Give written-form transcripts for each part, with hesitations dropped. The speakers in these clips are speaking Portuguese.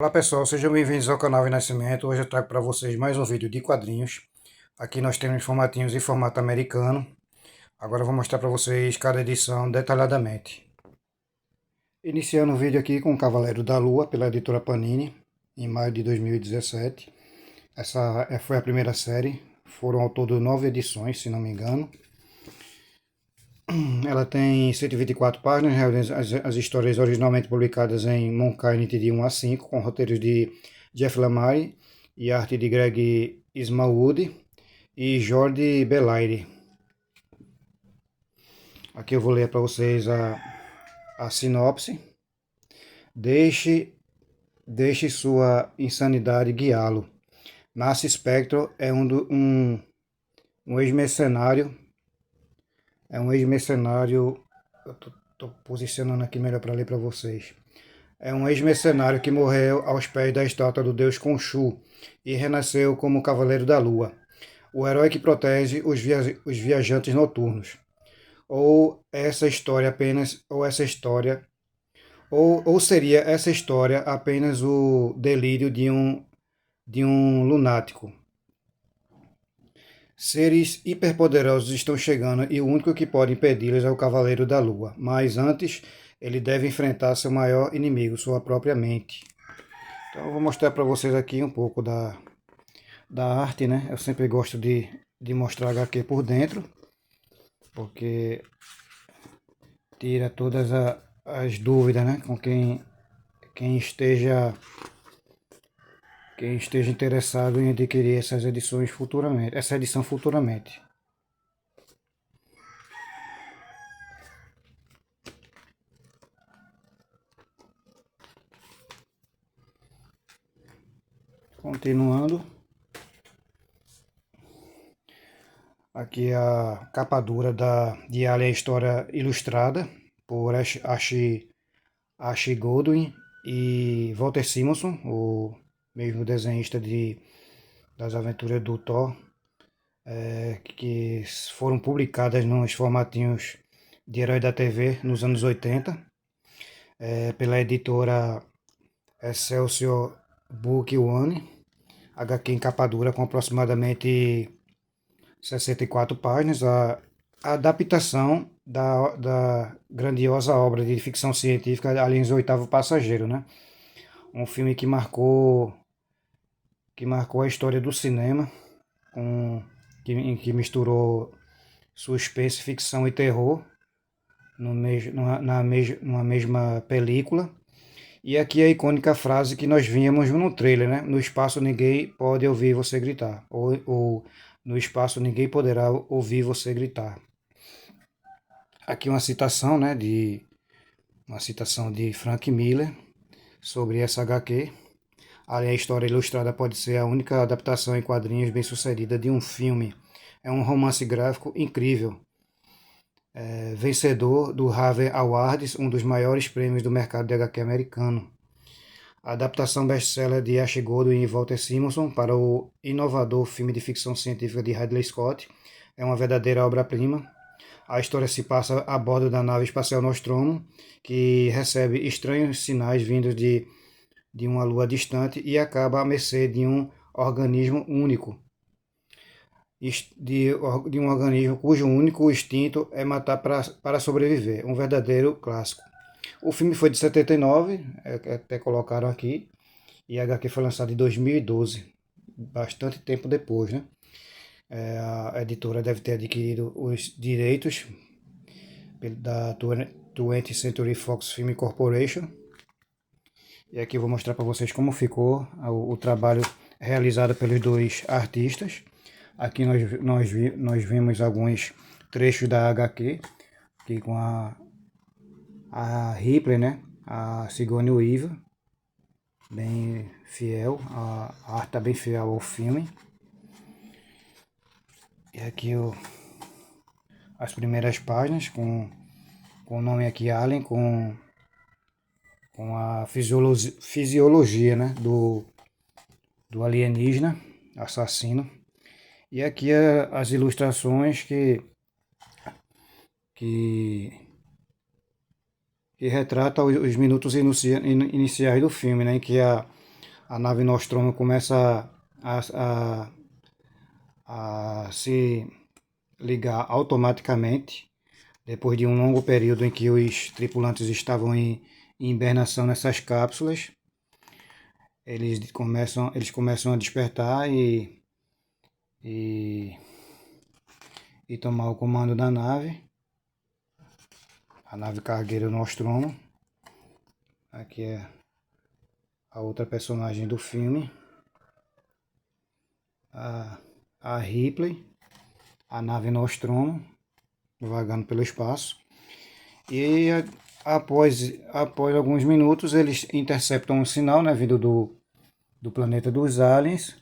Olá pessoal, sejam bem-vindos ao canal Renascimento. Hoje eu trago para vocês mais um vídeo de quadrinhos. Aqui nós temos formatinhos em formato americano. Agora eu vou mostrar para vocês cada edição detalhadamente. Iniciando o vídeo aqui com o Cavaleiro da Lua, pela editora Panini, em maio de 2017. Essa foi a primeira série, foram ao todo 9 edições, se não me engano. Ela tem 124 páginas, as histórias originalmente publicadas em Monkainit de 1 a 5, com roteiros de Jeff Lemire e arte de Greg Ismawood e Jordi Belaire. Aqui eu vou ler para vocês a sinopse. Deixe sua insanidade guiá-lo. Nasce Spectro é um ex-mercenário. Eu tô posicionando aqui melhor para ler para vocês. É um ex-mercenário que morreu aos pés da estátua do deus Khonshu e renasceu como Cavaleiro da Lua, o herói que protege os viajantes noturnos. Ou seria essa história apenas o delírio de um lunático. Seres hiperpoderosos estão chegando e o único que pode impedi-los é o Cavaleiro da Lua. Mas antes, ele deve enfrentar seu maior inimigo, sua própria mente. Então eu vou mostrar para vocês aqui um pouco da arte, né? Eu sempre gosto de mostrar HQ por dentro, porque tira todas as dúvidas, né? Com quem esteja interessado em adquirir essas edições futuramente, essa edição futuramente. Continuando, aqui a capa dura de Alien História Ilustrada por Ash Goldwyn e Walter Simonson, o mesmo desenhista das aventuras do Thor, que foram publicadas nos formatinhos de Herói da TV nos anos 80, pela editora Excelsior Book One, HQ em capa dura com aproximadamente 64 páginas, a adaptação da grandiosa obra de ficção científica Aliens, o Oitavo Passageiro, né? Um filme que marcou a história do cinema, em que misturou suspense, ficção e terror numa mesma película. E aqui a icônica frase que nós víamos no trailer, né? No espaço ninguém pode ouvir você gritar. Ou no espaço ninguém poderá ouvir você gritar. Aqui uma citação, né? Uma citação de Frank Miller sobre essa HQ. A história ilustrada pode ser a única adaptação em quadrinhos bem-sucedida de um filme. É um romance gráfico incrível. Vencedor do Harvey Awards, um dos maiores prêmios do mercado de HQ americano. A adaptação best-seller de Ash Goldwyn e Walter Simonson para o inovador filme de ficção científica de Ridley Scott é uma verdadeira obra-prima. A história se passa a bordo da nave espacial Nostromo, que recebe estranhos sinais vindos de uma lua distante e acaba à mercê de um organismo único. De um organismo cujo único instinto é matar para sobreviver. Um verdadeiro clássico. O filme foi de 79, até colocaram aqui, e a HQ foi lançada em 2012, bastante tempo depois, né? A editora deve ter adquirido os direitos da 20th Century Fox Film Corporation. E aqui eu vou mostrar para vocês como ficou o trabalho realizado pelos dois artistas. Aqui nós vimos alguns trechos da HQ, aqui com a Ripley, né? A Sigourney Weaver, bem fiel, a arte está bem fiel ao filme. E aqui as primeiras páginas com o nome aqui Alien, com a fisiologia, né, do alienígena assassino. E aqui as ilustrações que retrata os minutos iniciais do filme, né, em que a nave Nostromo começa a se ligar automaticamente, depois de um longo período em que os tripulantes estavam em hibernação nessas cápsulas. Eles começam a despertar e, e tomar o comando da nave, a nave cargueira Nostromo. Aqui é a outra personagem do filme, a Ripley, a nave Nostromo, vagando pelo espaço. E após alguns minutos eles interceptam um sinal, né, vindo do planeta dos aliens,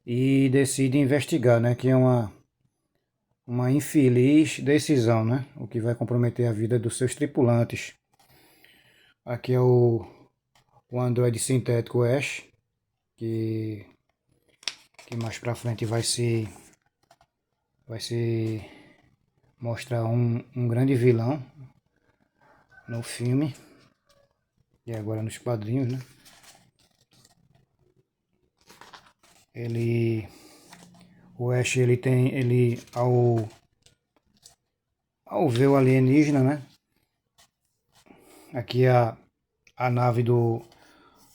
e decidem investigar, né, que é uma infeliz decisão, né, o que vai comprometer a vida dos seus tripulantes. Aqui é o androide sintético Ash, que mais pra frente vai se mostrar um grande vilão no filme, e agora nos quadrinhos, né? O Ash, ao ver o alienígena, né? Aqui é a nave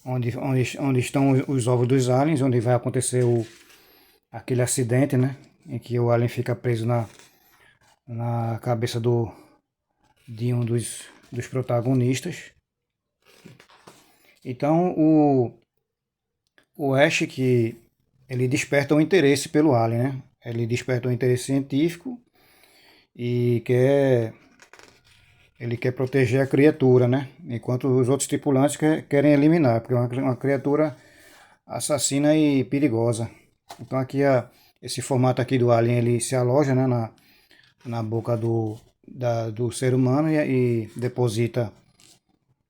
onde estão os ovos dos aliens, onde vai acontecer aquele acidente, né? Em que o alien fica preso na cabeça de um dos protagonistas. Então o Ash, que ele desperta um interesse pelo alien, né? Ele desperta um interesse científico e ele quer proteger a criatura, né? Enquanto os outros tripulantes querem eliminar, porque é uma criatura assassina e perigosa. Então aqui esse formato aqui do alien, ele se aloja, né, na boca do ser humano e deposita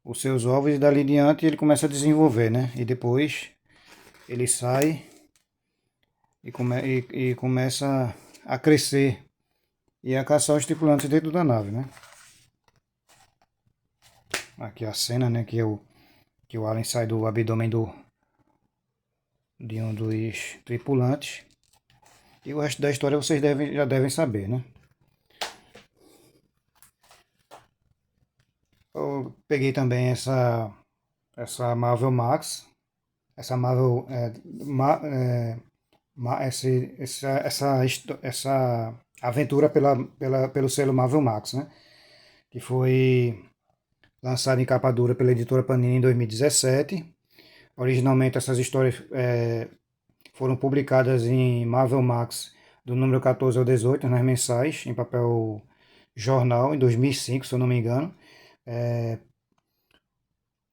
os seus ovos, e dali diante ele começa a desenvolver, né? E depois ele sai e começa a crescer e a caçar os tripulantes dentro da nave, né? Aqui a cena, né, que o alien sai do abdômen de um dos tripulantes. E o resto da história vocês já devem saber, né? Eu peguei também essa Marvel Max, essa Marvel essa aventura pelo selo Marvel Max, né? Que foi lançada em capa dura pela editora Panini em 2017. Originalmente essas histórias foram publicadas em Marvel Max do número 14 ao 18, nas mensais, em papel jornal, em 2005, se eu não me engano.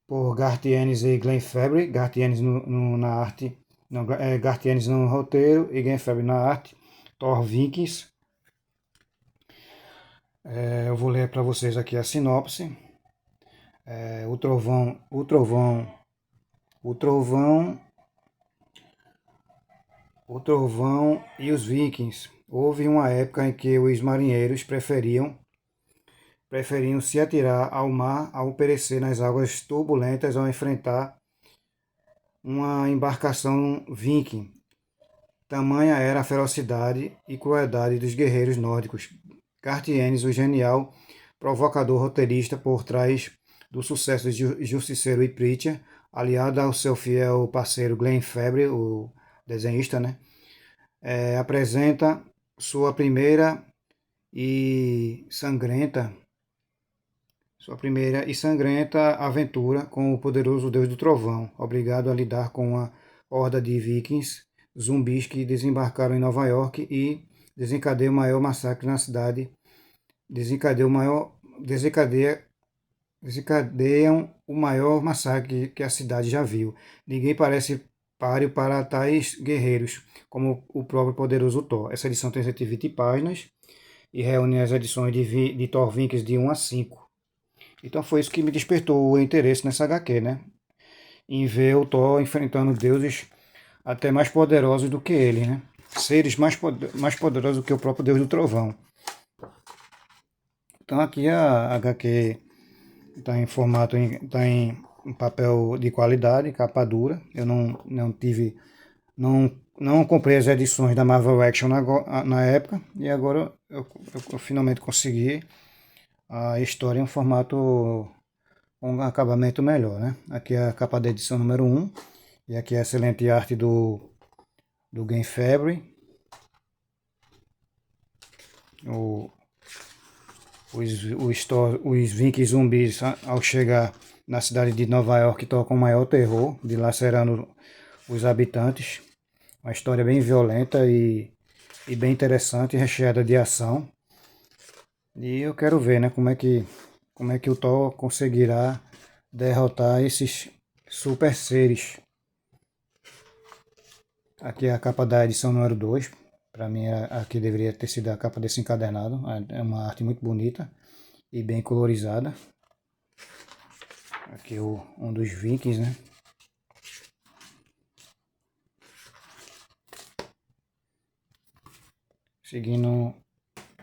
Por Garth Ennis e Glenn Fabry. Garth Ennis na arte, Garth Ennis no roteiro e Glenn Fabry na arte. Thor Vikings. Eu vou ler para vocês aqui a sinopse. O trovão e os vikings. Houve uma época em que os marinheiros preferiam se atirar ao mar ao perecer nas águas turbulentas ao enfrentar uma embarcação viking. Tamanha era a ferocidade e crueldade dos guerreiros nórdicos. Garth Ennis, o genial provocador roteirista por trás do sucesso de Justiceiro e Preacher, aliado ao seu fiel parceiro Glenn Fabry, o desenhista, né? Apresenta sua primeira e sangrenta aventura com o poderoso Deus do Trovão, obrigado a lidar com uma horda de vikings zumbis que desembarcaram em Nova York e desencadeiam o maior massacre na cidade. Desencadeiam o maior massacre que a cidade já viu. Ninguém parece páreo para tais guerreiros, como o próprio poderoso Thor. Essa edição tem 120 páginas e reúne as edições de Thor Vikings de 1 a 5. Então foi isso que me despertou o interesse nessa HQ, né? Em ver o Thor enfrentando deuses até mais poderosos do que ele, né? Seres mais poderosos do que o próprio Deus do Trovão. Então aqui a HQ está em formato, está em um papel de qualidade, capa dura. Eu não tive, não comprei as edições da Marvel Action na época, e agora eu finalmente consegui a história em um formato com um acabamento melhor, né? Aqui é a capa da edição número 1, e aqui é a excelente arte do Game Fabry. Os Vink zumbis, ao chegar na cidade de Nova York, tocam o maior terror, dilacerando os habitantes. Uma história bem violenta e bem interessante, recheada de ação. E eu quero ver, né, como é que o Thor conseguirá derrotar esses super seres. Aqui é a capa da edição número 2. Para mim, aqui deveria ter sido a capa desse encadernado. É uma arte muito bonita e bem colorizada. Aqui um dos Vikings, né? Seguindo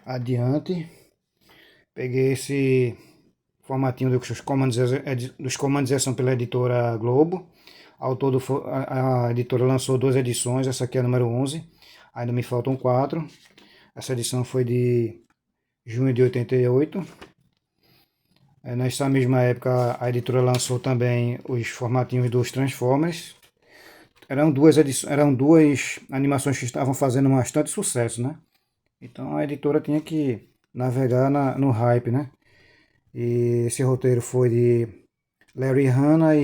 adiante, peguei esse formatinho dos comandos de ação pela editora Globo. Ao todo, a editora lançou 2 edições, essa aqui é a número 11, ainda me faltam 4. Essa edição foi de junho de 88. Nessa mesma época, a editora lançou também os formatinhos dos Transformers. Eram duas animações que estavam fazendo bastante sucesso, né? Então a editora tinha que navegar no hype, né? E esse roteiro foi de Larry Hama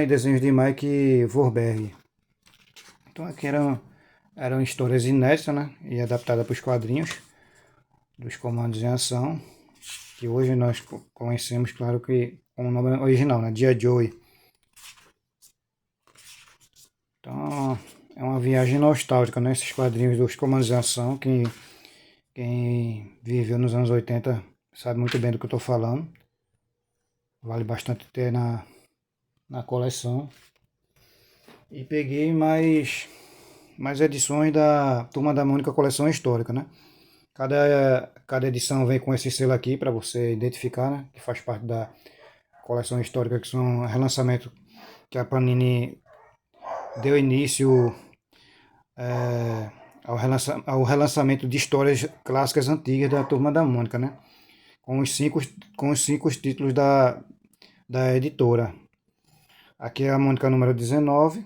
e desenhos de Mike Vorberg. Então aqui eram histórias inéditas, né? E adaptadas para os quadrinhos dos comandos em ação, que hoje nós conhecemos, claro que com o nome original, né? G.I. Joe. Então é uma viagem nostálgica, né? Esses quadrinhos dos comandos em ação, quem viveu nos anos 80 sabe muito bem do que eu estou falando. Vale bastante ter na coleção. E peguei mais edições da Turma da Mônica Coleção Histórica, né? Cada edição vem com esse selo aqui para você identificar, né? Que faz parte da coleção histórica, que são relançamento que a Panini deu início ao relançamento de histórias clássicas antigas da Turma da Mônica, né? Com os cinco títulos da editora. Aqui é a Mônica número 19,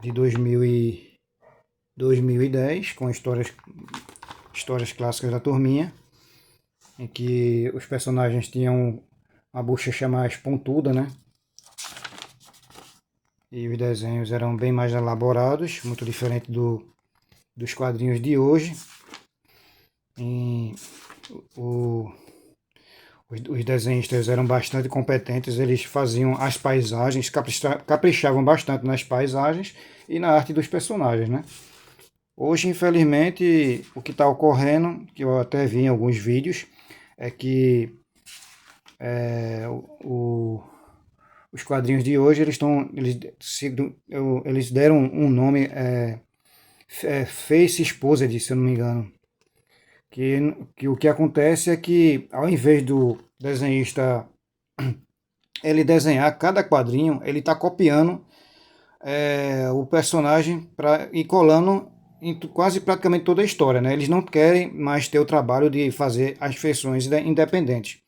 de 2010, com histórias clássicas da turminha, em que os personagens tinham uma bochecha mais pontuda, né? E os desenhos eram bem mais elaborados, muito diferente dos quadrinhos de hoje. Os desenhistas eram bastante competentes, eles faziam as paisagens, caprichavam bastante nas paisagens e na arte dos personagens, né? Hoje, infelizmente, o que está ocorrendo, que eu até vi em alguns vídeos, é que os quadrinhos de hoje eles deram um nome, Face Exposed, se eu não me engano. Que o que acontece é que, ao invés do desenhista ele desenhar cada quadrinho, ele está copiando o personagem e colando em quase praticamente toda a história, né? Eles não querem mais ter o trabalho de fazer as feições independentes.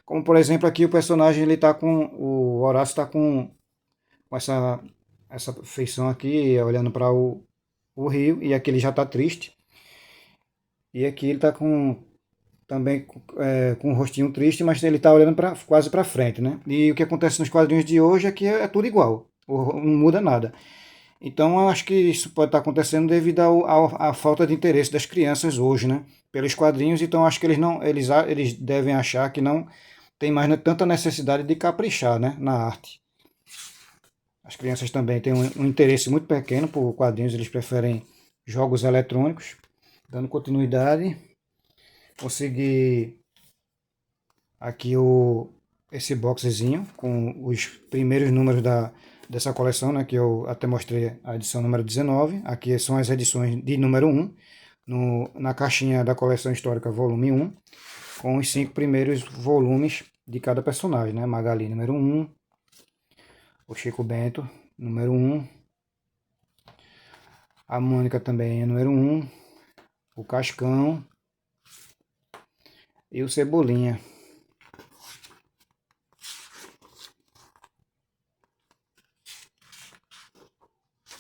Como, por exemplo, aqui o personagem, ele tá o Horácio está com essa feição aqui, olhando para o rio, e aqui ele já está triste. E aqui ele está também com um rostinho triste, mas ele está olhando quase para frente, né? E o que acontece nos quadrinhos de hoje é que é tudo igual, não muda nada. Então eu acho que isso pode estar acontecendo devido à falta de interesse das crianças hoje, né? Pelos quadrinhos, então acho que eles devem achar que não tem mais tanta necessidade de caprichar, né, na arte. As crianças também têm um interesse muito pequeno por quadrinhos, eles preferem jogos eletrônicos. Dando continuidade, consegui aqui esse boxezinho com os primeiros números dessa coleção, né, que eu até mostrei a edição número 19. Aqui são as edições de número 1, na caixinha da coleção histórica volume 1. com os 5 primeiros volumes de cada personagem, né? Magali número 1, o Chico Bento número 1, a Mônica também é número 1, o Cascão e o Cebolinha.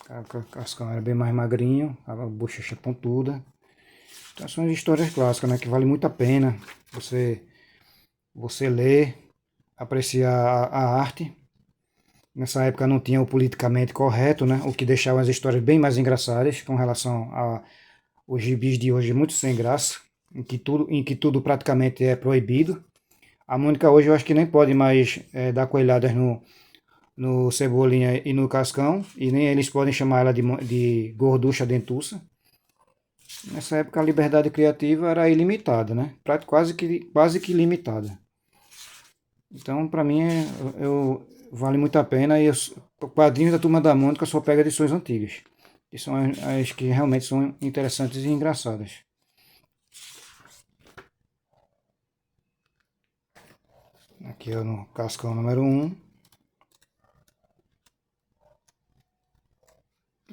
O Cascão era bem mais magrinho, a bochecha pontuda. Então são histórias clássicas, né? Que vale muito a pena você ler, apreciar a arte. Nessa época não tinha o politicamente correto, né? O que deixava as histórias bem mais engraçadas com relação aos gibis de hoje, muito sem graça, em que tudo praticamente é proibido. A Mônica hoje eu acho que nem pode mais dar coelhadas no Cebolinha e no Cascão, e nem eles podem chamar ela de gorducha dentuça. Nessa época a liberdade criativa era ilimitada, né? Quase que limitada. Então, para mim, vale muito a pena. E o quadrinho da Turma da Mônica só pega edições antigas, que são as que realmente são interessantes e engraçadas. Aqui é no Cascão número 1.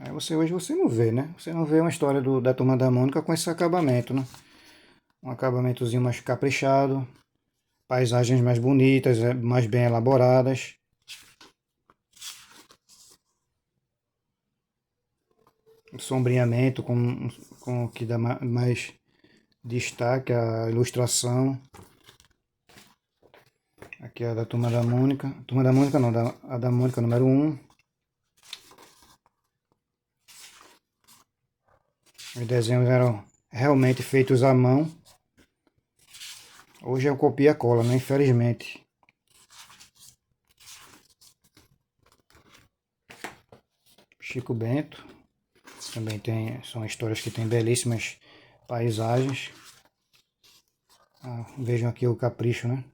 Aí hoje você não vê, né? Você não vê uma história da Turma da Mônica com esse acabamento, né? Um acabamentozinho mais caprichado, paisagens mais bonitas, mais bem elaboradas. Sombreamento com o que dá mais destaque, a ilustração. Aqui é a da Turma da Mônica. Turma da Mônica não, a da Mônica número 1. Os desenhos eram realmente feitos à mão. Hoje é o copia-cola, né? Infelizmente. Chico Bento. Também são histórias que têm belíssimas paisagens. Vejam aqui o capricho, né?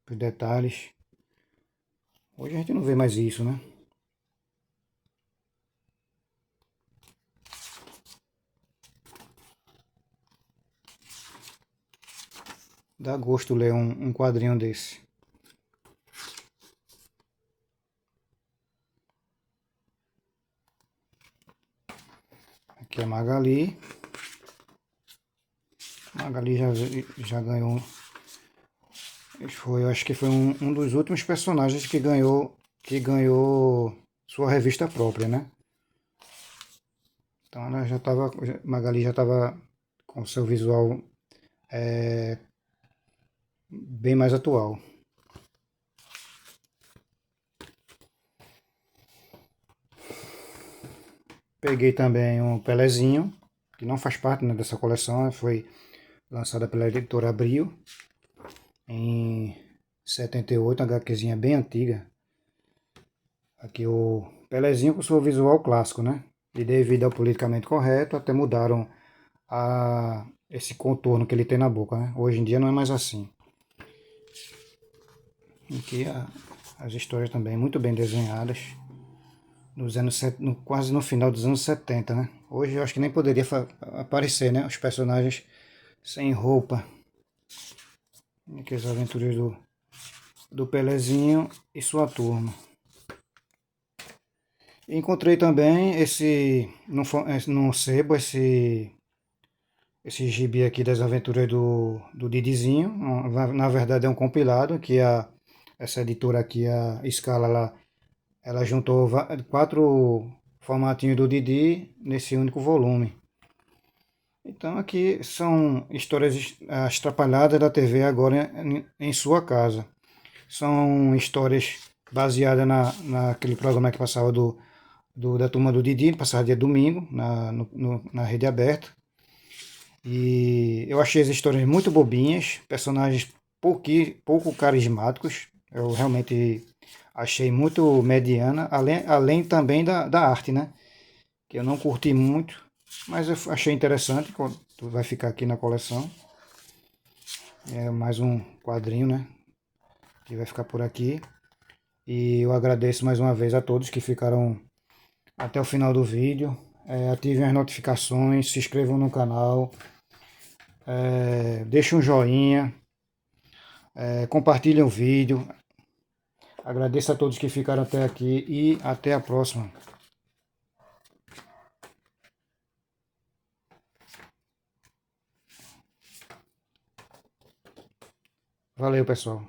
Os detalhes. Hoje a gente não vê mais isso, né? Dá gosto ler um quadrinho desse. Aqui é Magali. Magali já ganhou. Eu acho que foi um dos últimos personagens que ganhou sua revista própria, né? Então Magali já estava com seu visual bem mais atual. Peguei também um Pelezinho, que não faz parte, né, dessa coleção, foi lançada pela editora Abril em 78, uma HQzinha bem antiga. Aqui o Pelezinho com seu visual clássico, né? E devido ao politicamente correto, até mudaram esse contorno que ele tem na boca, né? Hoje em dia não é mais assim. Aqui as histórias também muito bem desenhadas. Quase no final dos anos 70, né? Hoje eu acho que nem poderia aparecer, né? Os personagens sem roupa. Aqui as aventuras do Pelezinho e sua turma. Encontrei também no sebo esse gibi aqui das aventuras do Didizinho. Na verdade é um compilado que essa editora aqui, a Scala, ela juntou 4 formatinhos do Didi nesse único volume. Então aqui são histórias as Trapalhadas da TV agora em sua casa. São histórias baseadas naquele programa que passava da turma do Didi, passava dia domingo na rede aberta. E eu achei as histórias muito bobinhas, personagens pouco carismáticos. Eu realmente achei muito mediana, além também da arte, né? Que eu não curti muito, mas eu achei interessante, vai ficar aqui na coleção. É mais um quadrinho, né? Que vai ficar por aqui. E eu agradeço mais uma vez a todos que ficaram até o final do vídeo. Ativem as notificações, se inscrevam no canal, deixem um joinha. Compartilhem o vídeo. Agradeço a todos que ficaram até aqui e até a próxima. Valeu, pessoal.